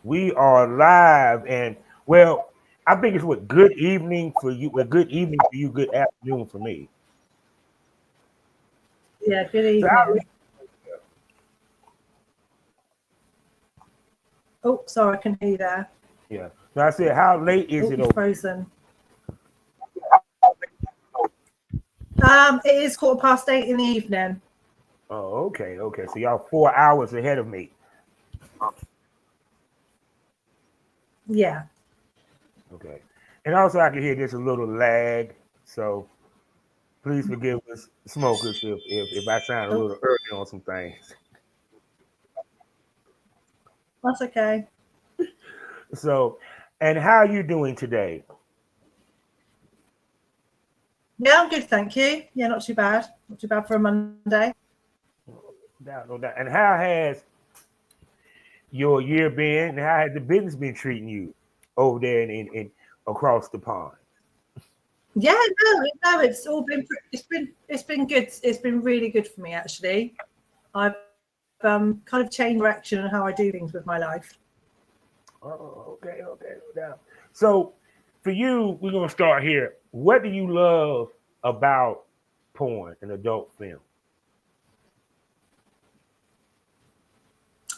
We are live, and well, I think it's what good evening for you. A good evening for you. Good afternoon for me. Yeah, good So, how, evening. Oh, sorry, I can hear you there. yeah. So I said, how late is Oh, it you're over? frozen. It is 8:15 in the evening. Oh, okay, okay. So y'all 4 hours ahead of me. Yeah. Okay, and also I can hear there's a little lag. So please forgive us, smokers, if I sound a Oh, little early on some things. that's okay. So, and how you doing today? Yeah, I'm good, thank you. Yeah, not too bad. Not too bad for a Monday. No doubt. And how has your year been? And how has the business been treating you over there in across the pond? Yeah, no, it's been good. It's been really good for me actually. I've kind of changed direction and how I do things with my life. Oh, okay, okay, no doubt. So, for you, we're gonna start here. What do you love about porn and adult film?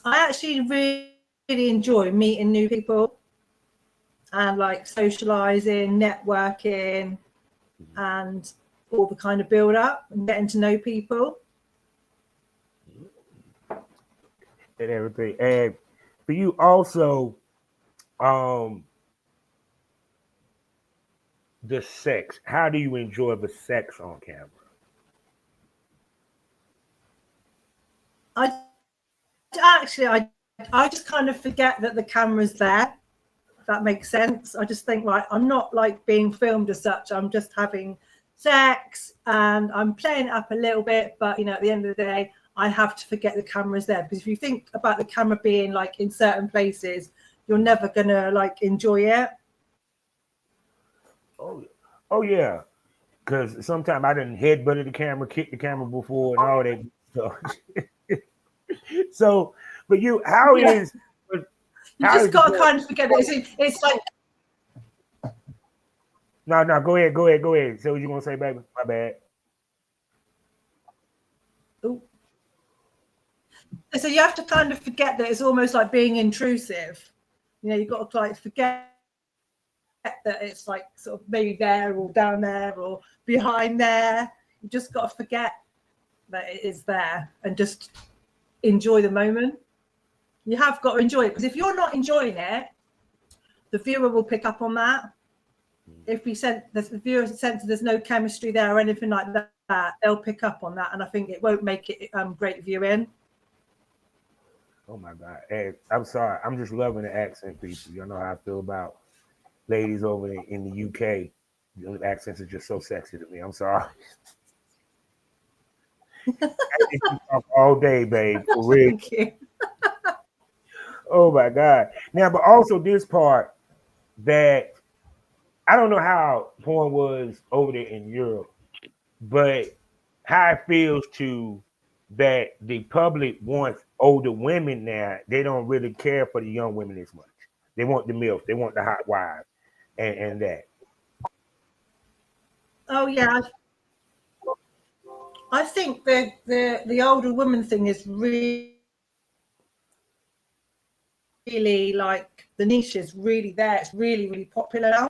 I actually really enjoy meeting new people and like socializing, networking, and all the kind of build up and getting to know people. And everything. And for you also, um, the sex. How do you enjoy the sex on camera? I just kind of forget that the camera's there. If that makes sense. I just think, right, I'm not like being filmed as such. I'm just having sex and I'm playing it up a little bit. But, you know, at the end of the day, I have to forget the camera's there. Because if you think about the camera being like in certain places, you're never going to like enjoy it. Oh, oh yeah. Because sometimes I didn't headbutted the camera, kicked the camera before, and all that stuff. So, but you, Yeah. You how just is the got to porn? kind of forget it. It's like, No, no, go ahead, go ahead, go ahead. Say what you gonna say, baby. My bad. ooh. So you have to kind of forget that it's almost like being intrusive. You know, you've got to like forget that it's like sort of maybe there or down there or behind there. You just got to forget that it is there and just enjoy the moment. You have got to enjoy it because if you're not enjoying it, the viewer will pick up on that. If we sent the viewer sense there's no chemistry there or anything like that, they'll pick up on that, and I think it won't make it great viewing. Oh my God. Hey, I'm sorry. I'm just loving the accent, people. You know how I feel about ladies over in the UK. The accents are just so sexy to me. I'm sorry. I think you talk all day, babe. For real. Thank you. Oh my God. Now, but also this part that I don't know how porn was over there in Europe, but how it feels to that the public wants older women now. They don't really care for the young women as much. They want the milf. They want the hot wives and that. Oh yeah, I think the older woman thing is really like the niche is really there. It's really popular now.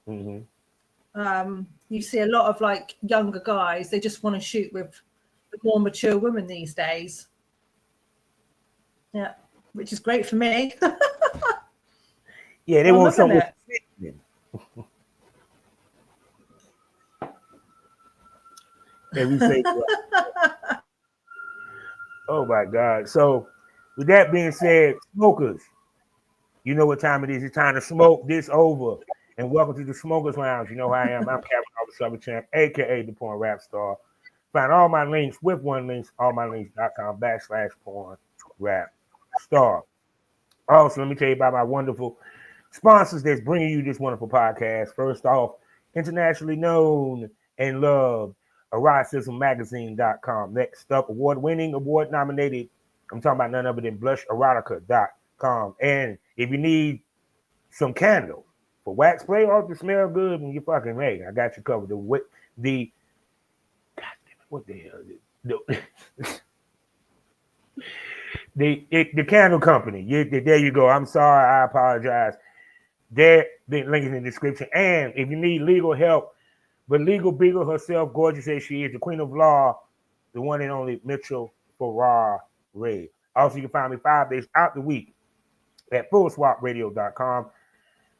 Mm-hmm. You see a lot of like younger guys. They just want to shoot with more mature women these days. Yeah, which is great for me. Yeah, they I'm want loving something it. with fiction. And we say, oh my God. So, with that being said, smokers, you know what time it is. It's time to smoke this over. And welcome to the Smokers Lounge. You know who I am. I'm Captain Albert Summer Champ, aka the Porn Rap Star. Find all my links with one links, allmylinks.com/porn rap star. Also, let me tell you about my wonderful sponsors that's bringing you this wonderful podcast. First off, internationally known and loved, eroticismmagazine.com. Next up, award winning, award nominated. I'm talking about none other than blusherotica.com and If you need some candle for wax spray or to smell good and you fucking hey, I got you covered. The God damn it, what the hell is it? The candle company. There you go. I'm sorry. I apologize. There, the link is in the description. And if you need legal help, but Legal Beagle herself, gorgeous as she is, the queen of law, the one and only Mitchell Farrar Ray. Also, you can find me 5 days out the week at fullswapradio.com.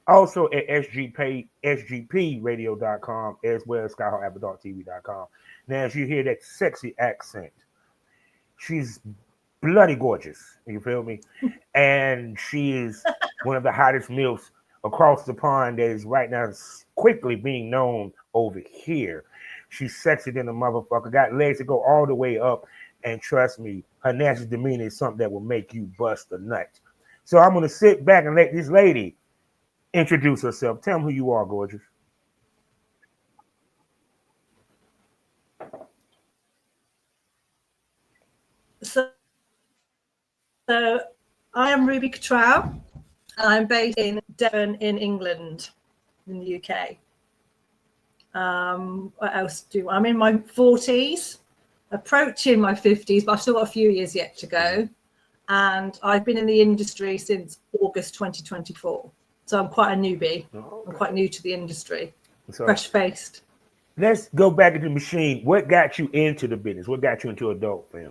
Also at sgpradio.com, as well as skyhawk.tv.com. Now, as you hear that sexy accent, she's bloody gorgeous. You feel me? And she is one of the hottest MILFs across the pond that is right now quickly being known over here. She's sexy than a motherfucker. Got legs that go all the way up. And trust me, her natural demeanor is something that will make you bust a nut. So I'm going to sit back and let this lady introduce herself. Tell them who you are, gorgeous. So I am Ruby Cattrall. I'm based in Devon in England, in the UK. What else I'm in my 40s, approaching my 50s, but I've still got a few years yet to go. And I've been in the industry since August 2024. So I'm quite a newbie. Okay. I'm quite new to the industry, fresh-faced. Let's go back into the machine. What got you into the business? What got you into adult film?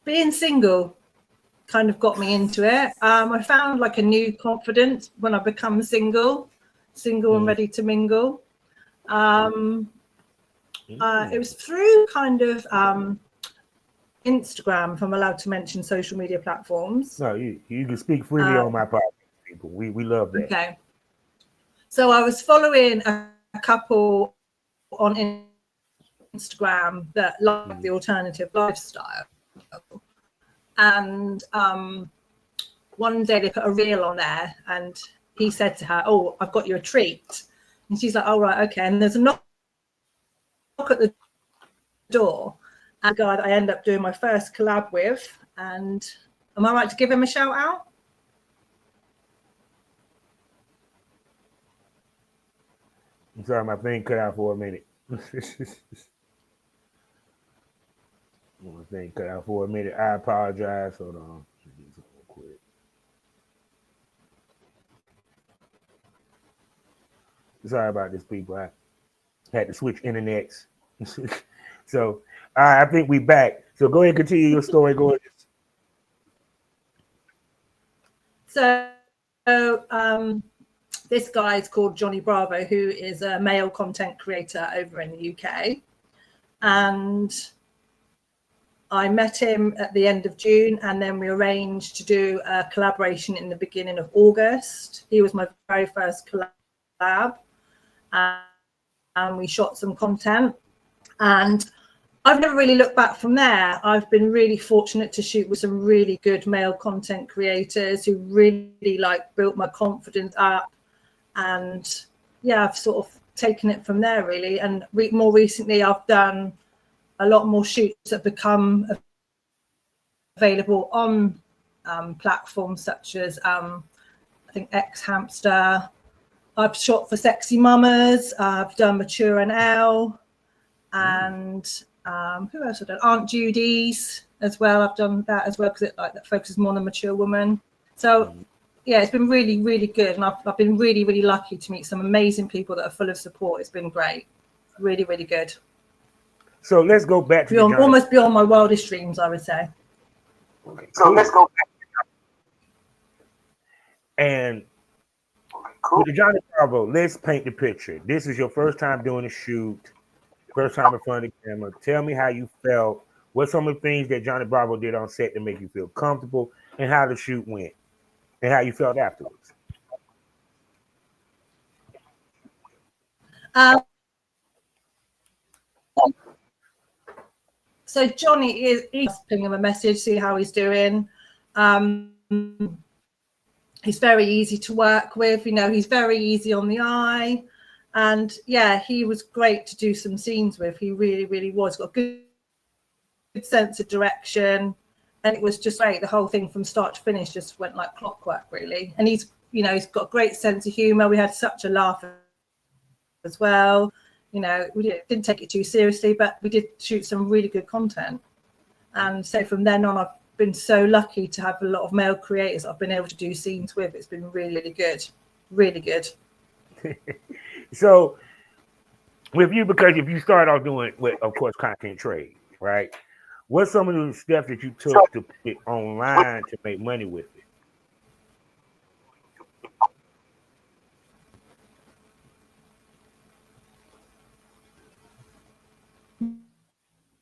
Being single kind of got me into it. I found like a new confidence when I become single and ready to mingle. It was through kind of Instagram, if I'm allowed to mention social media platforms. No, you can speak freely on my podcast, people. We love that. Okay. So I was following a couple on Instagram that like the alternative lifestyle. And one day they put a reel on there and he said to her, "Oh, I've got you a treat." And she's like, "Oh, right, okay." And there's a knock at the door. And the guy that I end up doing my first collab with. And am I right to give him a shout out? I'm sorry, my thing cut out for a minute. My thing cut out for a minute. I apologize. Hold on. Quick. Sorry about this, people. I had to switch internets. So I think we back. So go ahead and continue your story, gorgeous. So this guy is called Johnny Bravo, who is a male content creator over in the UK. And I met him at the end of June, and then we arranged to do a collaboration in the beginning of August. He was my very first collab, and we shot some content. And I've never really looked back from there. I've been really fortunate to shoot with some really good male content creators who really like built my confidence up. And yeah, I've sort of taken it from there really. And more recently, I've done a lot more shoots that become available on platforms such as I think X Hamster. I've shot for Sexy Mamas. I've done Mature NL, and who else have I done? Aunt Judy's as well. I've done that as well because it that focuses more on a mature woman. So yeah, it's been really, really good, and I've been really, really lucky to meet some amazing people that are full of support. It's been great, really, really good. So let's go back to almost beyond my wildest dreams, I would say. Okay, cool. So let's go back. And with the Johnny Bravo, let's paint the picture. This is your first time doing a shoot, first time in front of the camera. Tell me how you felt. What some of the things that Johnny Bravo did on set to make you feel comfortable, and how the shoot went, and how you felt afterwards. So Johnny he's pinging him a message, see how he's doing. He's very easy to work with, you know, he's very easy on the eye. And yeah, he was great to do some scenes with. He really, really was. Got good sense of direction, and it was just great. The whole thing from start to finish just went like clockwork, really. And he's got a great sense of humor. We had such a laugh as well. We didn't take it too seriously, but we did shoot some really good content. And so from then on, I've been so lucky to have a lot of male creators I've been able to do scenes with. It's been really, really good. Really good. So with you, because if you start off doing, of course, content trade, right? What's some of the steps that you took to put it online to make money with it?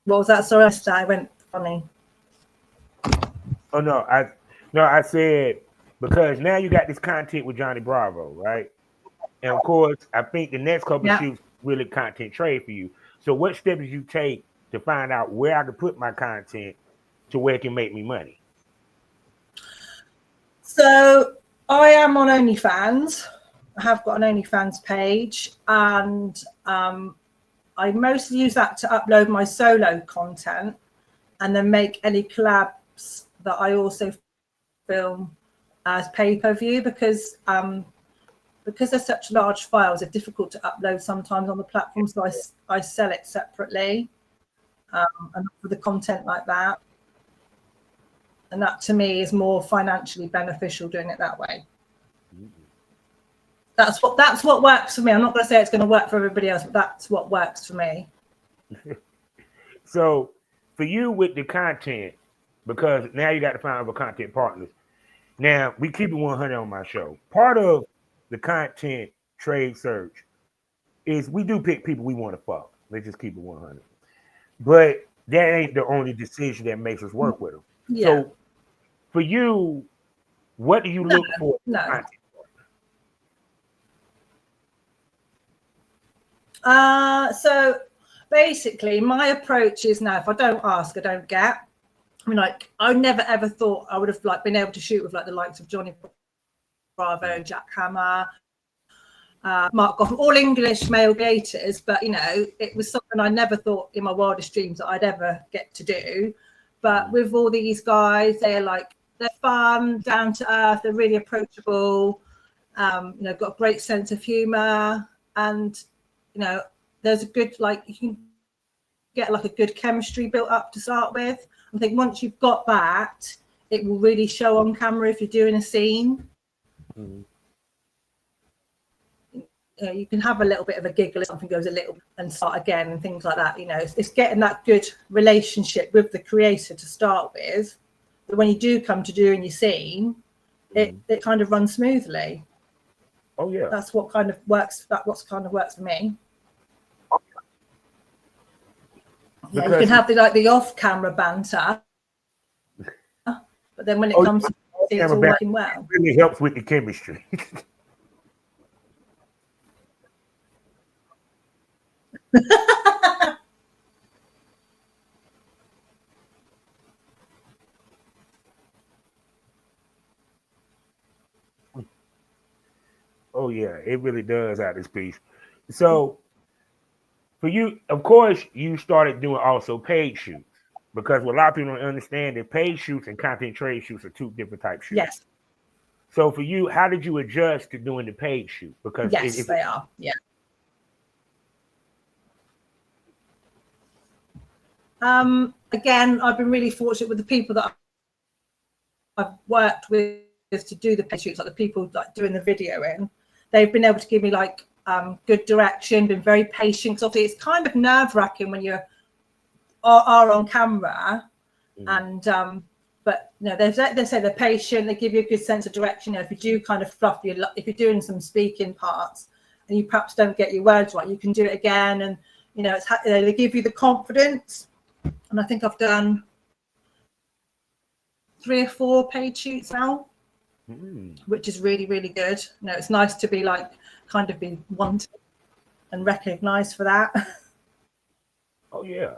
What was that? Sorry, I went funny. Oh no, I said because now you got this content with Johnny Bravo, right? And of course, I think the next couple of shoots really content trade for you. So what steps did you take to find out where I could put my content to where it can make me money? So I am on OnlyFans. I have got an OnlyFans page, and I mostly use that to upload my solo content and then make any collabs that I also film as pay-per-view, because they're such large files, they're difficult to upload sometimes on the platform. So I sell it separately and for the content like that. And that to me is more financially beneficial doing it that way. That's what works for me. I'm not going to say it's going to work for everybody else, but that's what works for me. So for you with the content, because now you got to find other content partners. Now we keep it 100 on my show. Part of the content trade search is we do pick people we want to fuck. Let's just keep it 100. But that ain't the only decision that makes us work with them. Yeah. So for you, what do you look for? No. So basically my approach is, now if I don't ask, I don't get. I mean, like, I never ever thought I would have been able to shoot with the likes of Johnny Bravo, Jack Hammer, Mark Gotham, all English male gators, but it was something I never thought in my wildest dreams that I'd ever get to do. But with all these guys, they're fun, down to earth, they're really approachable, got a great sense of humor, and there's a good, you can get a good chemistry built up to start with. I think once you've got that, it will really show on camera if you're doing a scene. Mm-hmm. You can have a little bit of a giggle if something goes a little and start again and things like that. It's getting that good relationship with the creator to start with. But when you do come to doing your scene, it kind of runs smoothly. Oh yeah, that's what kind of works. That's what kind of works for me. Yeah, you can have the off-camera banter, but then when it comes to it's all working well, it really helps with the chemistry. Oh yeah, it really does out this piece. So for you, of course, you started doing also paid shoots, because what a lot of people don't understand that paid shoots and content trade shoots are two different types of shoots. Yes. So for you, how did you adjust to doing the paid shoot? Because yes, they are. Yeah. Again, I've been really fortunate with the people that I've worked with to do the paid shoots, like the people doing the video in. They've been able to give me good direction, been very patient. Because obviously it's kind of nerve-wracking when you are on camera, and but they say they're patient. They give you a good sense of direction. If you do kind of fluff if you're doing some speaking parts and you perhaps don't get your words right, you can do it again, and they give you the confidence. And I think I've done 3 or 4 paid shoots now, which is really, really good. It's nice to be kind of be wanted and recognized for that. Oh yeah.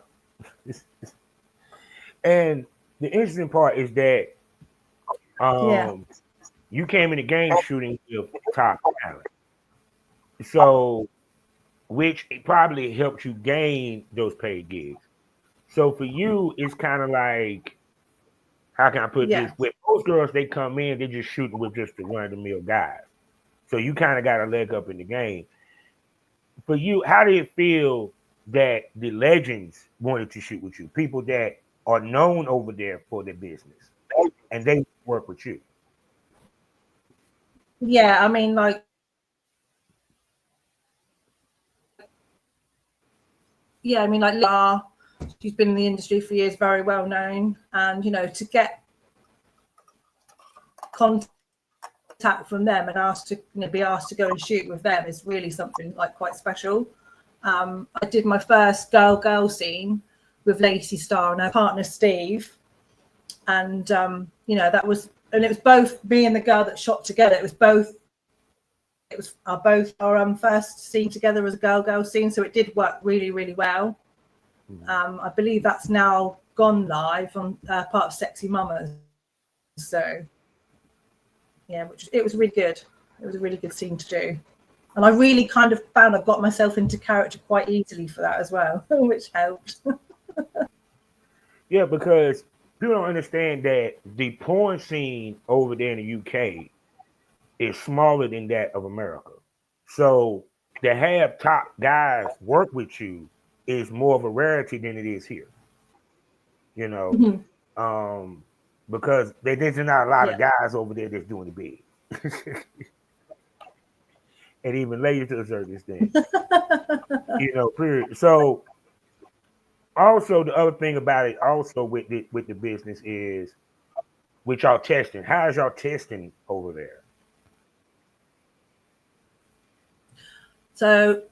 And the interesting part is that you came in the game shooting with top talent, so which probably helped you gain those paid gigs. So for you, it's kind of like, how can I put this? Yeah. With most girls, they come in, they're just shooting with just the run of the mill guys. So you kind of got a leg up in the game. For you, how did it feel that the legends wanted to shoot with you? People that are known over there for their business, and they work with you. Yeah, I mean, like, yeah, I mean, like, she's been in the industry for years, very well known, and to get contact from them and asked to be asked to go and shoot with them is really something like quite special. I did my first girl scene with Lacey Starr and her partner Steve, and that was, and it was both me and the girl that shot together. It was both our first scene together as a girl scene, so it did work really, really well. I believe that's now gone live on part of Sexy Mamas. So yeah, it was really good. It was a really good scene to do, and I really kind of found I got myself into character quite easily for that as well, which helped. Yeah, because people don't understand that the porn scene over there in the UK is smaller than that of America. So to have top guys work with you is more of a rarity than it is here. You know, Mhm. um, because there's not a lot of Yeah. guys over there that's doing the big, and even ladies to a certain extent. Period. So also the other thing about it, also with the business is with y'all testing. How is y'all testing over there? So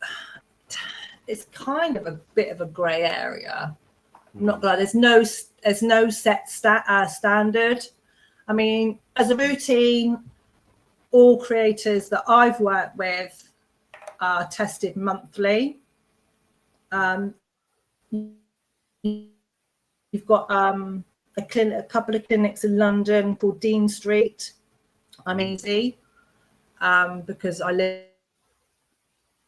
it's kind of a bit of a grey area. I'm not glad there's no set standard. I mean, as a routine, all creators that I've worked with are tested monthly. You've got a couple of clinics in London called Dean Street. I'm easy because I live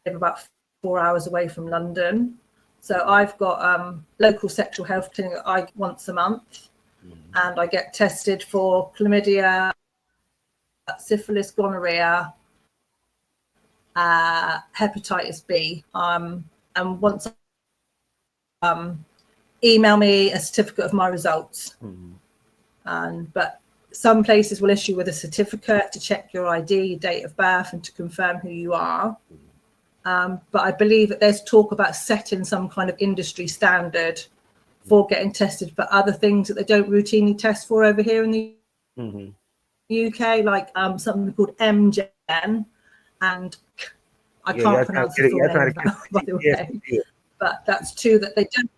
about 4 hours away from London. So I've got local sexual health clinic I once a month, and I get tested for chlamydia, syphilis, gonorrhea, hepatitis B, and once email me a certificate of my results. But some places will issue with a certificate to check your ID, your date of birth, and to confirm who you are. But I believe that there's talk about setting some kind of industry standard for getting tested for other things that they don't routinely test for over here in the UK, like something called MGen, and I can't pronounce the full name of that, by the way. But that's two that they don't.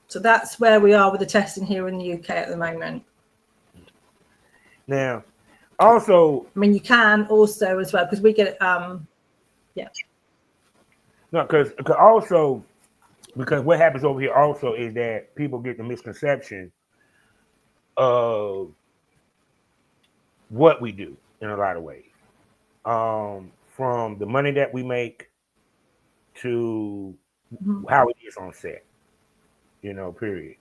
So that's where we are with the testing here in the UK at the moment. Now, also, I mean, you can also as well, because we get yeah. No, because also, because what happens over here also is that people get the misconception of what we do in a lot of ways. From the money that we make to how it is on set. Period.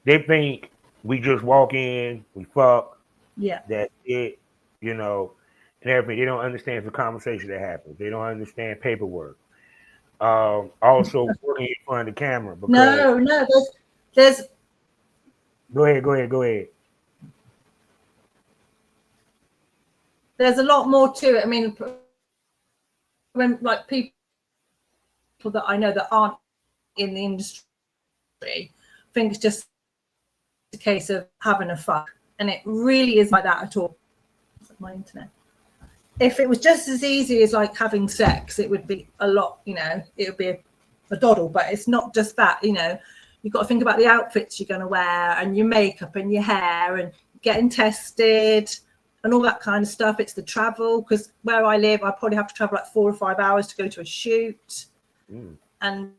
They think we just walk in, we fuck, Yeah. that's it, and everything. They don't understand the conversation that happens. They don't understand paperwork. Also working in front of the camera because No, there's go ahead. There's a lot more to it. I mean, when like people that I know that aren't in the industry think it's just a case of having a fuck, and it really is like that at all. My internet. If it was just as easy as like having sex, it would be a lot. It would be a doddle. But it's not just that. You've got to think about the outfits you're going to wear and your makeup and your hair and getting tested and all that kind of stuff. It's the travel, because where I live, I probably have to travel like 4 or 5 hours to go to a shoot. And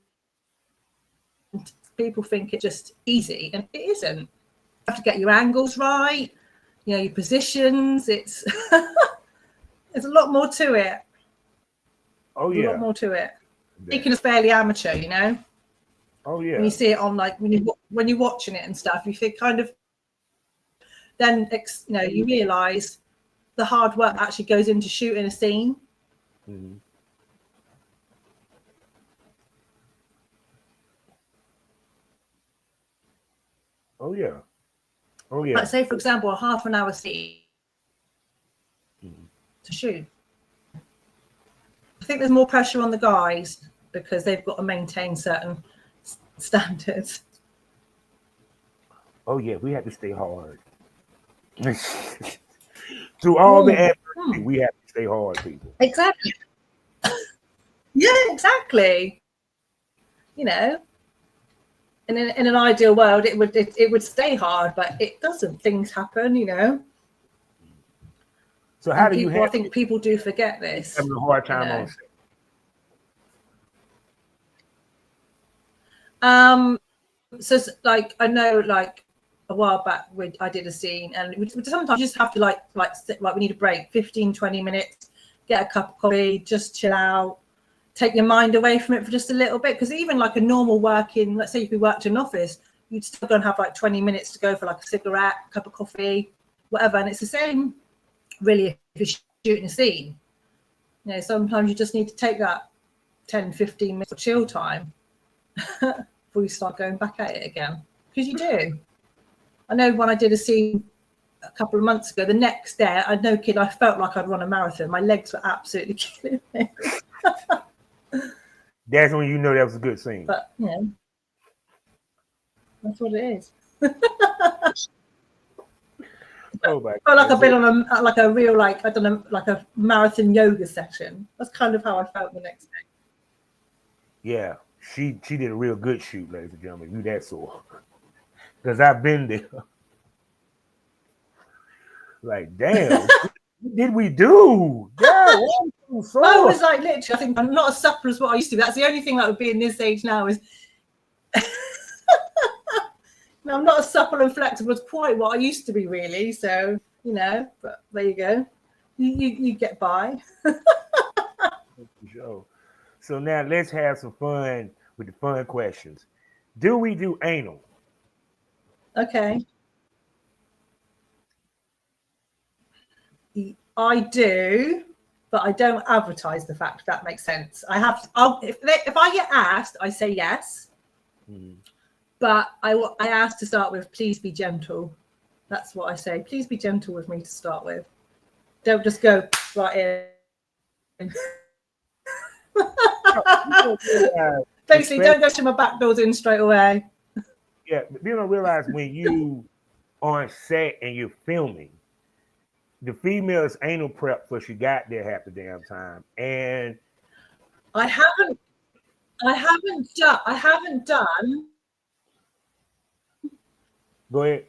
people think it's just easy, and it isn't. You have to get your angles right, your positions. It's there's a lot more to it. Oh There's a yeah. lot more to it. That. Taken as fairly amateur, you know. Oh yeah. When you see it on, like when you're watching it and stuff, you think kind of then you realise the hard work actually goes into shooting a scene. Mm-hmm. Oh yeah. Oh yeah. Like say for example, a half an hour scene Mm-hmm. to shoot. I think there's more pressure on the guys because they've got to maintain certain standards. Oh yeah, we have to stay hard. Through all the adversity, we have to stay hard, people. Exactly. Yeah, exactly. You know, in an ideal world, it would stay hard, but it doesn't. Things happen, you know. So how And do you people, I handle think people do forget this. having a hard You time on know. set? So like I know, like a while back, I did a scene, and sometimes you just have to like we need a break, 15, 20 minutes, get a cup of coffee, just chill out, take your mind away from it for just a little bit. Because even like a normal working, let's say if you worked in an office, you'd still go and have like 20 minutes to go for like a cigarette, a cup of coffee, whatever. And it's the same really if you're shooting a scene. You know, sometimes you just need to take that 10, 15 minutes of chill time before you start going back at it again. Because you do. I know when I did a scene a couple of months ago, the next day, I no kid, I felt like I'd run a marathon. My legs were absolutely killing me. That's when you know that was a good scene. But you know, that's what it is. Oh my! I felt like I've been on a real like I don't know like a marathon yoga session. That's kind of how I felt the next day. Yeah, she did a real good shoot, ladies and gentlemen. You that sore? Because I've been there. Like, damn, what did we do? Yeah, I was like literally. I think I'm not as supple as what I used to be. That's the only thing that would be in this age now is. No, I'm not as supple and flexible as quite what I used to be, really. So you know, but there you go. You get by. Sure. So now let's have some fun with the fun questions. Do we do anal? Okay. I do, but I don't advertise the fact. If that makes sense. I have. If I get asked, I say yes. Mm-hmm. But I ask to start with, please be gentle. That's what I say. Please be gentle with me to start with. Don't just go right in. Basically, don't go to my back doors in straight away. Yeah, you don't realize when you on set and you're filming, the female's anal prep for she got there half the damn time, and I haven't done. Go ahead.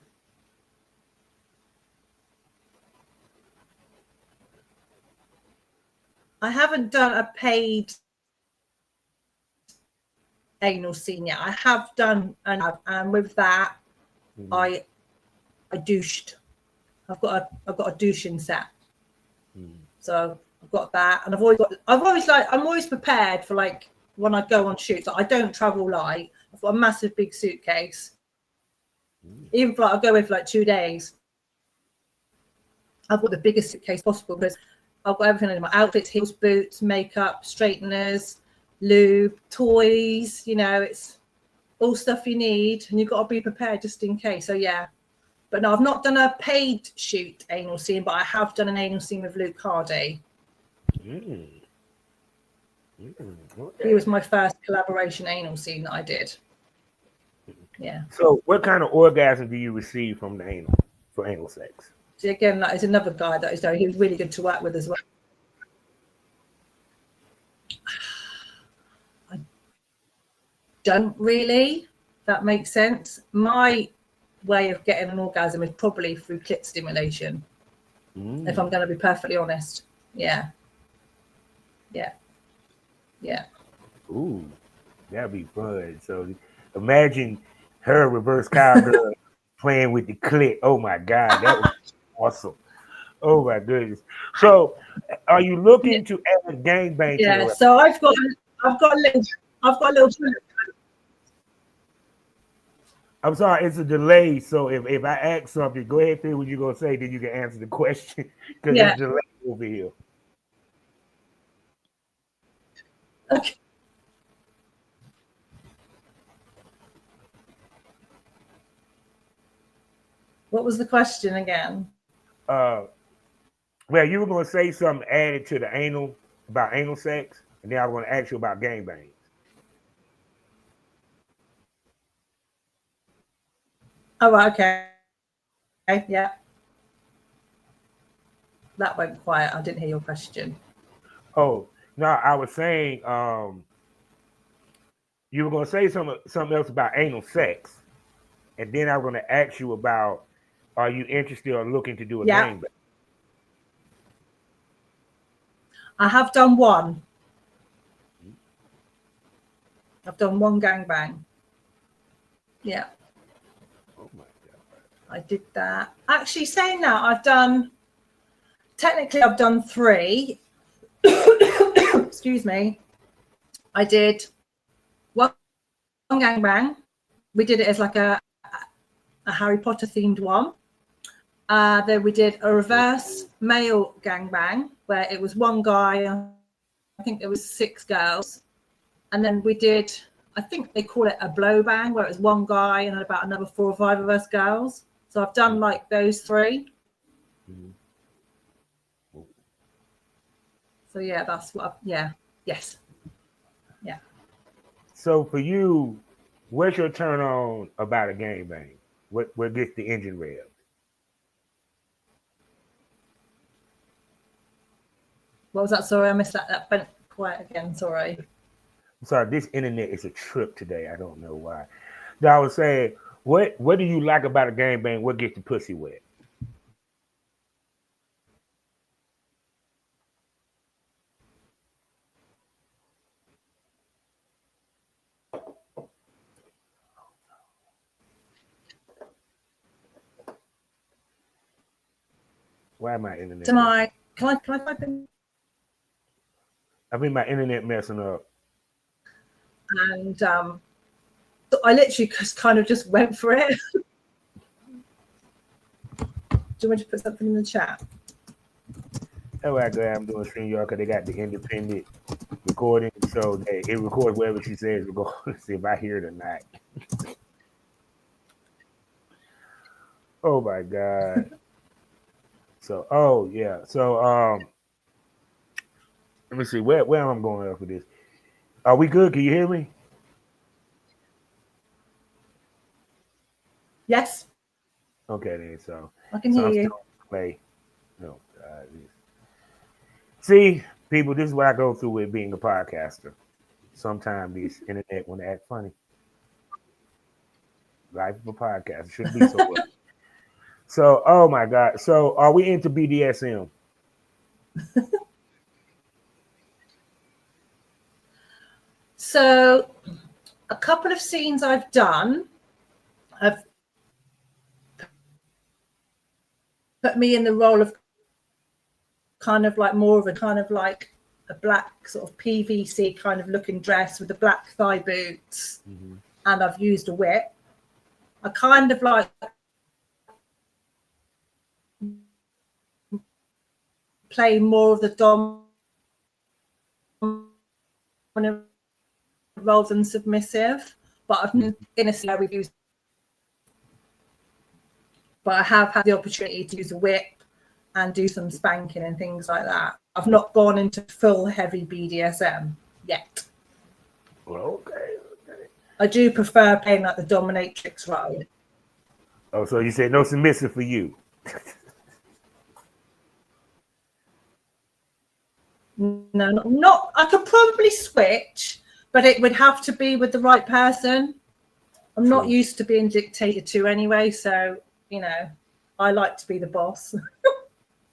I haven't done a paid anal scene yet. I have done, and with that, I douched. I've got a douching set. So I've got that, and I'm always prepared for like when I go on shoots. I don't travel light. I've got a massive big suitcase. Even if I go with like 2 days, I've got the biggest suitcase possible because I've got everything in my outfits, heels, boots, makeup, straighteners, lube, toys. You know, it's all stuff you need, and you've got to be prepared just in case. So yeah. But no, I've not done a paid shoot anal scene, but I have done an anal scene with Luke Hardy. Okay. He was my first collaboration anal scene that I did. Yeah. So what kind of orgasm do you receive from the anal for anal sex? See, again, that is another guy that is there. He was really good to work with as well. I don't really. That makes sense. My way of getting an orgasm is probably through clit stimulation. If I'm going to be perfectly honest. Yeah. Ooh, that'd be fun. So imagine her reverse cowgirl playing with the clit. Oh my God, that was awesome. Oh my goodness. So, are you looking to add gangbang to Yeah. your? So I've got a little, I've got a little. I'm sorry, it's a delay. So if I ask something, go ahead and say what you're gonna say, then you can answer the question because it's Yeah. delayed over here. Okay. What was the question again? Uh, well, you were gonna say something added to the anal about anal sex, and then I was gonna ask you about gangbangs. Oh, right, okay. Yeah. That went quiet. I didn't hear your question. Oh no, I was saying you were gonna say something else about anal sex, and then I was gonna ask you about are you interested or looking to do a Yeah. gangbang? I have done one. I've done one gangbang. Yeah. Oh my god. I did that. Actually, saying that, technically, I've done three. Excuse me. I did one gangbang. We did it as like a Harry Potter themed one. Then we did a reverse male gangbang where it was one guy. I think there was 6 girls, and then we did. I think they call it a blow bang where it was one guy and about another 4 or 5 of us girls. So I've done like those three. Mm-hmm. So yeah, that's what. Yeah. Yes. Yeah. So for you, what's your turn on about a gangbang? What gets the engine revved? What was that? Sorry, I missed that. That went quiet again. Sorry. I'm sorry, this internet is a trip today. I don't know why. Now I was saying, what do you like about a gangbang? What gets the pussy wet? Why my To internet messing? my, can I type in? I mean, my internet messing up. And so I literally just kind of just went for it. Do you want me to put something in the chat? That's why I'm doing StreamYard because they got the independent recording, so it records whatever she says, regardless if I hear it or not. Oh my god. So oh yeah. So let me see where am I going up with this? Are we good? Can you hear me? Yes, Okay then. So I can so hear I'm you. still on play. No. See, people, this is what I go through with being a podcaster. Sometimes these internet want to act funny. Life of a podcast shouldn't be so rough. So, oh my God. So, are we into BDSM? So a couple of scenes I've done have put me in the role of kind of like more of a kind of like a black sort of PVC kind of looking dress with the black thigh boots, Mm-hmm. and I've used a whip. I kind of like play more of the dominant role than submissive, but I've in a scene we've used, but I have had the opportunity to use a whip and do some spanking and things like that. I've not gone into full heavy BDSM yet. Well, okay. I do prefer playing like the dominatrix role. Oh, so you said no submissive for you. No, not. I could probably switch, but it would have to be with the right person. I'm not True. used to being dictated to anyway, so you know, I like to be the boss.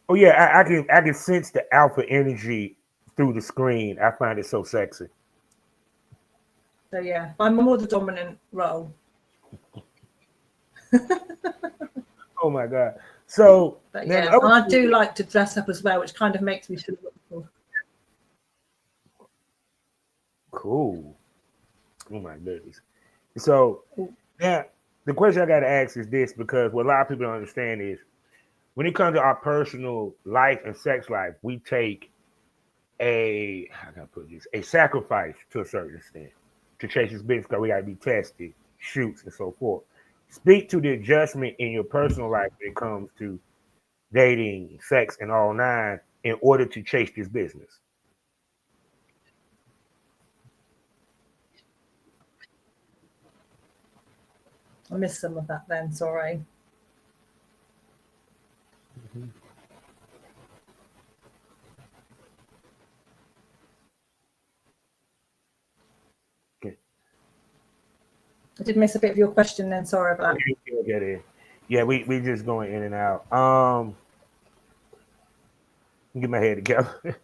Oh yeah, I can sense the alpha energy through the screen. I find it so sexy. So yeah, I'm more the dominant role. Oh my God. So But then yeah, and I do like to dress up as well, which kind of makes me feel cool. Cool. Oh my goodness. So now the question I got to ask is this, because what a lot of people don't understand is when it comes to our personal life and sex life, we take how can I put this, a sacrifice to a certain extent to chase this business, because we got to be tested, shoots, and so forth. Speak to the adjustment in your personal life when it comes to dating, sex, and all nine in order to chase this business. I missed some of that then, sorry. Mm-hmm. Okay. I did miss a bit of your question then, sorry about that. Okay. Yeah, we just going in and out. Get my head together.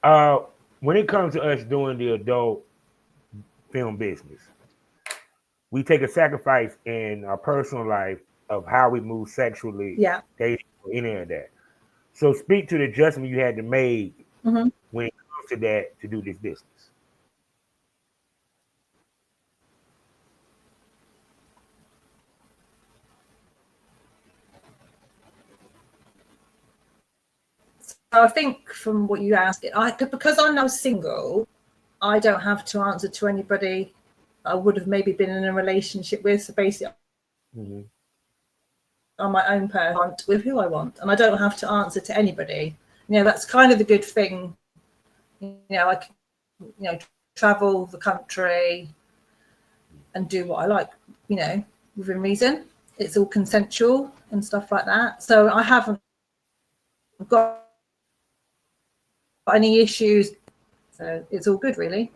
uh, when it comes to us doing the adult film business, we take a sacrifice in our personal life of how we move sexually, Yeah. dating, or any of that. So speak to the adjustment you had to make Mm-hmm. when it comes to that to do this business. So I think from what you asked, because I'm now single, I don't have to answer to anybody I would have maybe been in a relationship with. So basically, Mm-hmm. I'm my own person with who I want, and I don't have to answer to anybody. That's kind of the good thing. I can, travel the country and do what I like, within reason. It's all consensual and stuff like that. So I haven't got any issues. So it's all good, really.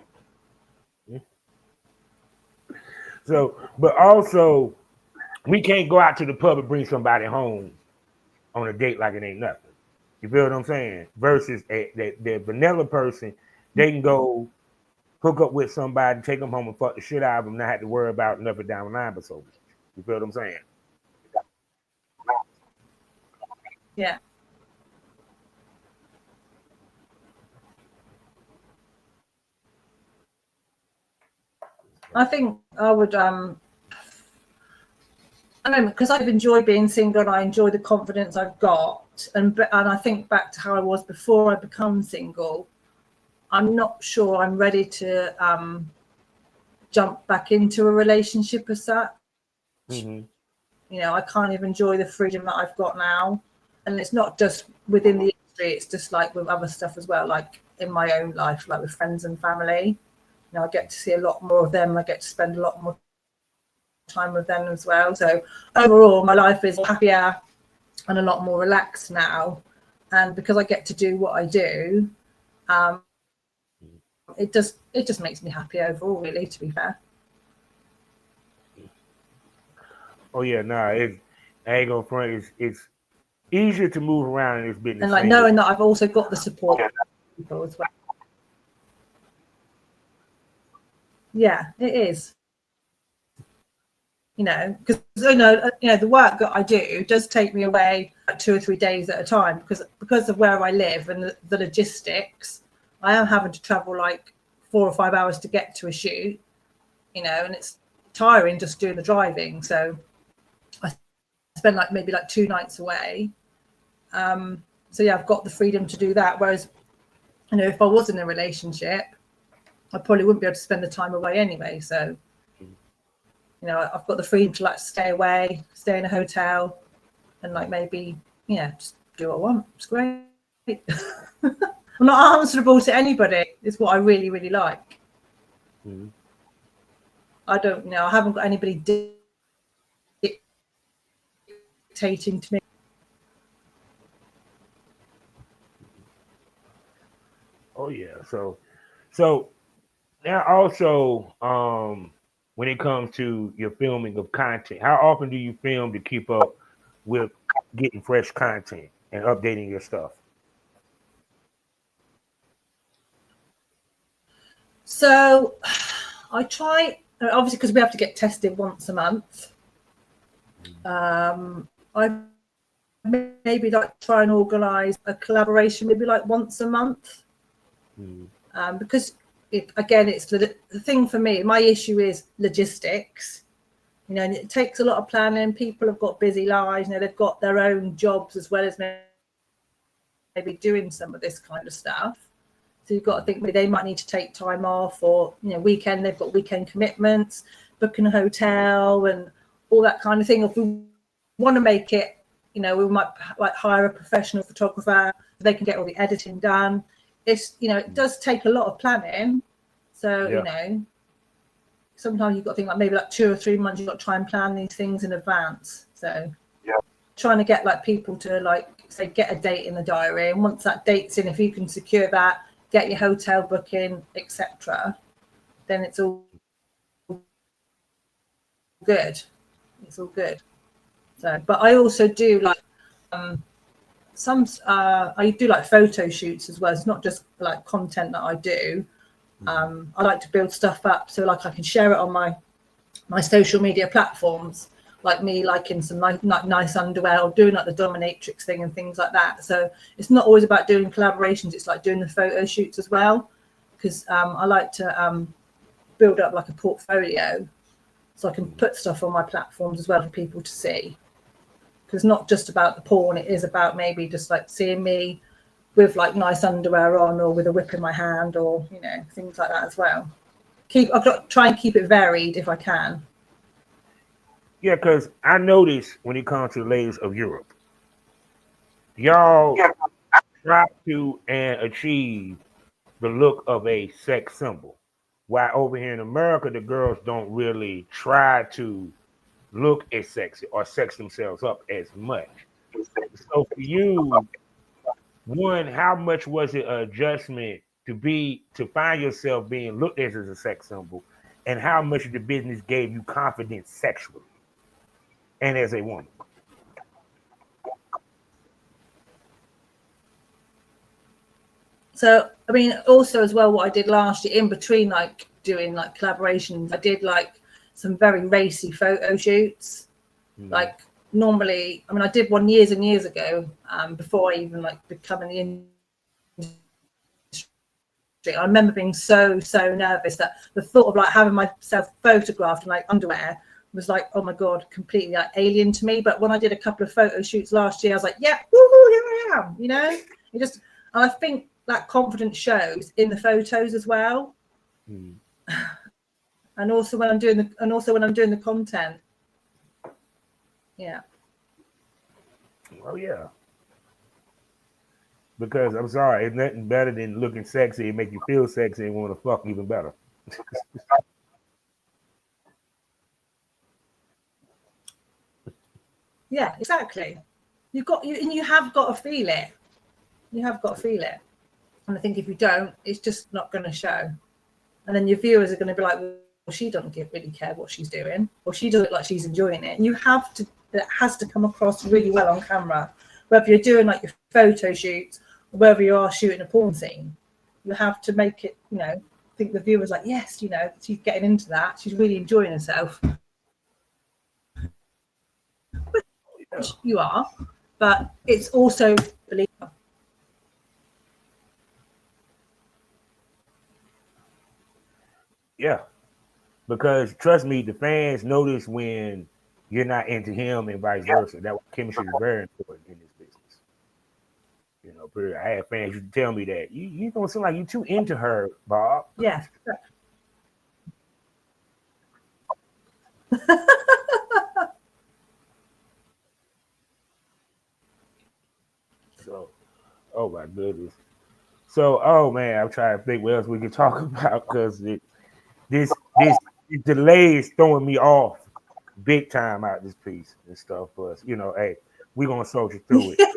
So, but also, we can't go out to the pub and bring somebody home on a date like it ain't nothing. You feel what I'm saying? Versus the vanilla person, they can go hook up with somebody, take them home and fuck the shit out of them, not have to worry about nothing down the line but so much. You feel what I'm saying? Yeah. I think I would I don't know, because I've enjoyed being single and I enjoy the confidence I've got, and I think back to how I was before I become single. I'm not sure I'm ready to jump back into a relationship as such. Mm-hmm. I can't even enjoy the freedom that I've got now, and it's not just within the industry. It's just like with other stuff as well, like in my own life, like with friends and family. I get to see a lot more of them. I get to spend a lot more time with them as well. So overall, my life is happier and a lot more relaxed now. And because I get to do what I do, it just makes me happy overall, really, to be fair. Oh yeah, nah, I ain't gonna front. It's easier to move around in this business. And like single. knowing that I've also got the support of people as well. Yeah, it is. Because the work that I do does take me away like 2 or 3 days at a time because of where I live and the logistics. I am having to travel like 4 or 5 hours to get to a shoot, and it's tiring just doing the driving. So I spend like maybe like 2 nights away. So yeah, I've got the freedom to do that. Whereas, if I was in a relationship, I probably wouldn't be able to spend the time away anyway. So I've got the freedom to like stay away, stay in a hotel, and like maybe just do what I want. It's great. I'm not answerable to anybody. It's what I really, really like. Mm-hmm. I don't, I haven't got anybody dictating to me. Oh yeah. So now also, when it comes to your filming of content, how often do you film to keep up with getting fresh content and updating your stuff? So I try, obviously, because we have to get tested once a month. I maybe like try and organise a collaboration, maybe like once a month, because again, it's the thing for me. My issue is logistics. You know, and it takes a lot of planning. People have got busy lives. You know, they've got their own jobs as well as maybe doing some of this kind of stuff. So you've got to think maybe they might need to take time off, or weekend, they've got weekend commitments, booking a hotel and all that kind of thing. If we want to make it, we might like hire a professional photographer so they can get all the editing done. It's it does take a lot of planning. So sometimes you've got to think like maybe like 2 or 3 months. You've got to try and plan these things in advance. So trying to get like people to like say get a date in the diary, and once that date's in, if you can secure that, get your hotel booking, etc., then it's all good. It's all good. So, but I also do like I do like photo shoots as well. It's not just like content that I do. I like to build stuff up so like I can share it on my social media platforms, like me liking some nice underwear or doing like the dominatrix thing and things like that. So it's not always about doing collaborations. It's like doing the photo shoots as well, because I like to build up like a portfolio so I can put stuff on my platforms as well for people to see. Because not just about the porn, it is about maybe just like seeing me with like nice underwear on, or with a whip in my hand, or things like that as well. I've got to try and keep it varied if I can. Yeah, because I notice when it comes to the ladies of Europe, y'all try to and achieve the look of a sex symbol. While over here in America, the girls don't really try to look as sexy or sex themselves up as much. So for you, one, how much was it an adjustment to find yourself being looked at as a sex symbol, and how much of the business gave you confidence sexually and as a woman? So I mean, also as well, what I did last year in between like doing like collaborations, I did like some very racy photo shoots. Like normally, I mean, I did one years and years ago, before I even like becoming the industry. I remember being so nervous that the thought of like having myself photographed in like underwear was like, oh my god, completely like alien to me. But when I did a couple of photo shoots last year, I was like, yeah, woohoo, here I am. You just, and I think that confidence shows in the photos as well. And also when I'm doing the content. Yeah. Oh yeah. Because I'm sorry, it's nothing better than looking sexy and make you feel sexy and want to fuck even better. Yeah, exactly. You have got to feel it. You have got to feel it. And I think if you don't, it's just not going to show. And then your viewers are going to be like, well, she doesn't really care what she's doing, or she does it like she's enjoying it. You have to. It has to come across really well on camera, whether you're doing like your photo shoots or whether you are shooting a porn scene. You have to make it. Think the viewer's like, yes, she's getting into that. She's really enjoying herself. Yeah. You are, but it's also believable. Yeah. Because trust me, the fans notice when you're not into him and vice versa. That chemistry is very important in this business. Period. I had fans used to tell me that you don't seem like you too into her, Bob. Yeah. So, oh my goodness. So, oh man, I'm trying to think what else we can talk about because this delay is throwing me off big time out this piece and stuff. But hey, we're gonna soldier through it.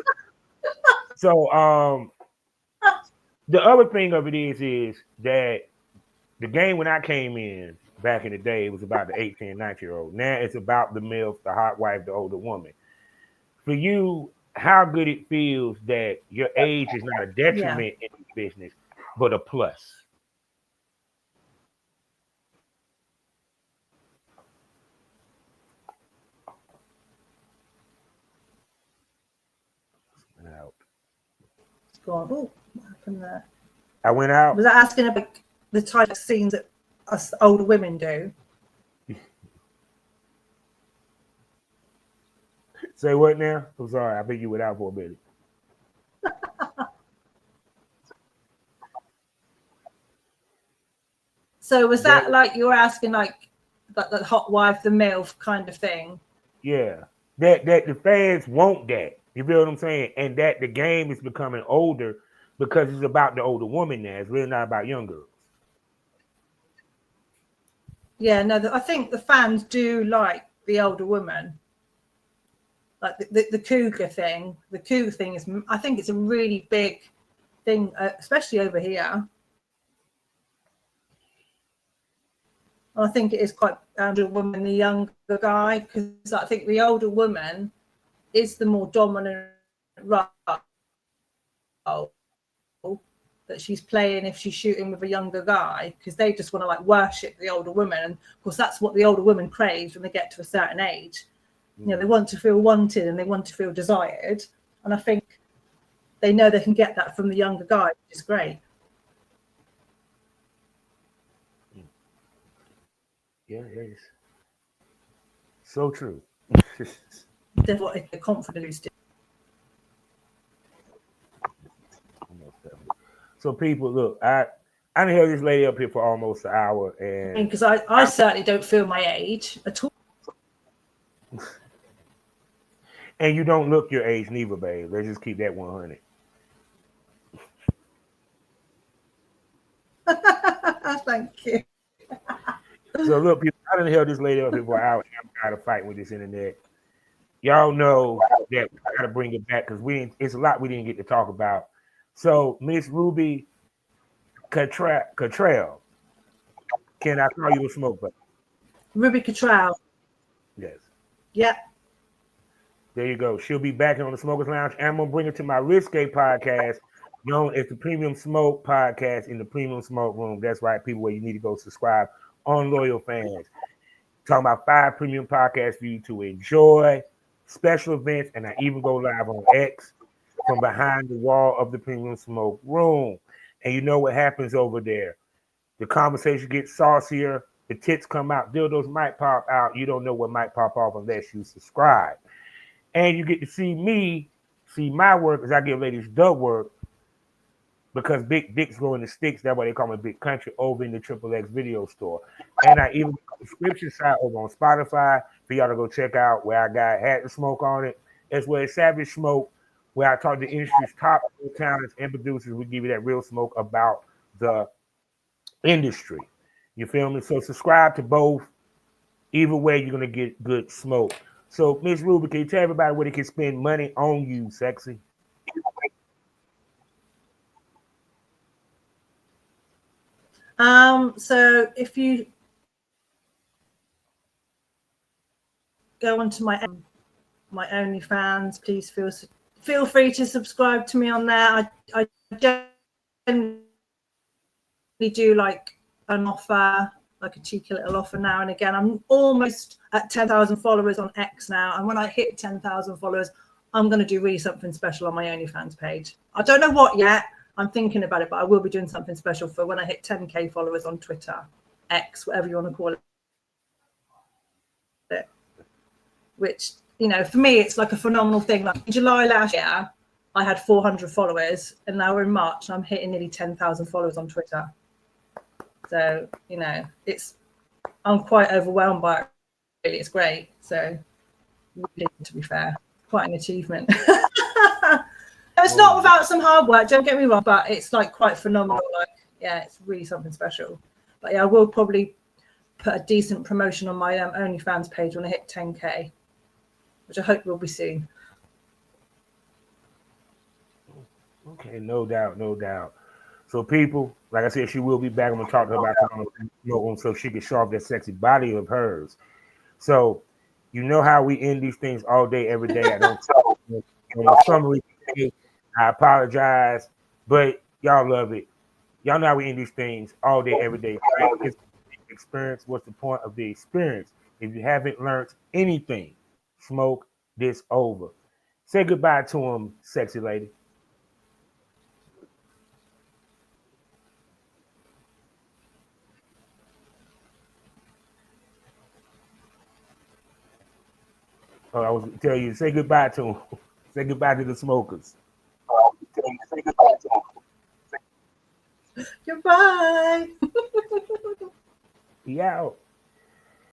So, the other thing of it is that the game when I came in back in the day, it was about the 18, 19-year-old. Now it's about the MILF, the hot wife, the older woman. For you, how good it feels that your age is not a Yeah. detriment in this business, but a plus. Go on. Oh, what happened there? I went out. Was that asking about the type of scenes that us older women do? Say what now? I'm sorry. I think you went out for a minute. So was That that like you were asking like the hot wife, the MILF kind of thing? yeah. That the fans want that. You feel what I'm saying? And that the game is becoming older because it's about the older woman now. It's really not about young girls. Yeah, no, I think the fans do like the older woman. Like the cougar thing. The cougar thing is, I think it's a really big thing, especially over here. I think it is quite older woman, the younger guy, because I think the older woman is the more dominant role that she's playing if she's shooting with a younger guy, because they just want to like worship the older woman, and of course that's what the older woman craves when they get to a certain age. You know, they want to feel wanted and they want to feel desired, and I think they know they can get that from the younger guy, which is great. Yeah, it is so true. They're what the confidence do. So people, look, I done held this lady up here for almost an hour, and Because I certainly don't feel my age at all. you don't look your age neither, babe. Let's just keep that 100. Thank you. So look, people, I done held this lady up here for an hour. And I'm tired of fighting with this internet. Y'all know that we gotta bring it back because it's a lot we didn't get to talk about. So Miss Ruby Cattrall, can I call you a smoke buddy? Ruby Cattrall. Yes. Yeah. There you go. She'll be back on the Smokers Lounge. And I'm gonna bring her to my Risque podcast, known as the Premium Smoke Podcast in the Premium Smoke Room. That's right, people, where you need to go subscribe on Loyal Fans. Talking about 5 premium podcasts for you to enjoy, special events, and I even go live on X from behind the wall of the Premium Smoke Room. And you know what happens over there. The conversation gets saucier, the tits come out, dildos might pop out. You don't know what might pop off unless you subscribe. And you get to see me, see my work as I give ladies the work because big dicks go in the sticks. That's why they call me Big Country over in the Triple X video store. And I even got a subscription site over on Spotify for y'all to go check out where I got Had to Smoke on it, as well as Savage Smoke, where I talk to the industry's top talents and producers. We give you that real smoke about the industry. You feel me? So subscribe to both. Either way, you're gonna get good smoke. So, Miss Ruby, can you tell everybody where they can spend money on you, sexy? So if you go onto my OnlyFans, please feel free to subscribe to me on there. I generally do like an offer, like a cheeky little offer now and again. I'm almost at 10,000 followers on X now, and when I hit 10,000 followers, I'm going to do really something special on my OnlyFans page. I don't know what yet. I'm thinking about it, but I will be doing something special for when I hit 10K followers on Twitter, X, whatever you want to call it. Which, you know, for me, it's like a phenomenal thing. Like in July last year, I had 400 followers, and now we're in March, and I'm hitting nearly 10,000 followers on Twitter. So, you know, I'm quite overwhelmed by it. Really, it's great. So, really, to be fair, quite an achievement. It's not without some hard work, don't get me wrong, but it's like quite phenomenal. Like, yeah, it's really something special. But yeah, I will probably put a decent promotion on my OnlyFans page when I hit 10K, which I hope will be soon. Okay, no doubt, no doubt. So, people, like I said, she will be back. I'm gonna talk to her about that so she can show off that sexy body of hers. So, you know how we end these things all day, every day. I don't tell you on a summary today. I apologize, but y'all love it. Y'all know how we end these things all day, every day. Right? It's experience. What's the point of the experience? If you haven't learned anything, smoke this over. Say goodbye to him, sexy lady. Oh, I was tell you, say goodbye to them. Say goodbye to the smokers. Say goodbye to him. Goodbye. He out.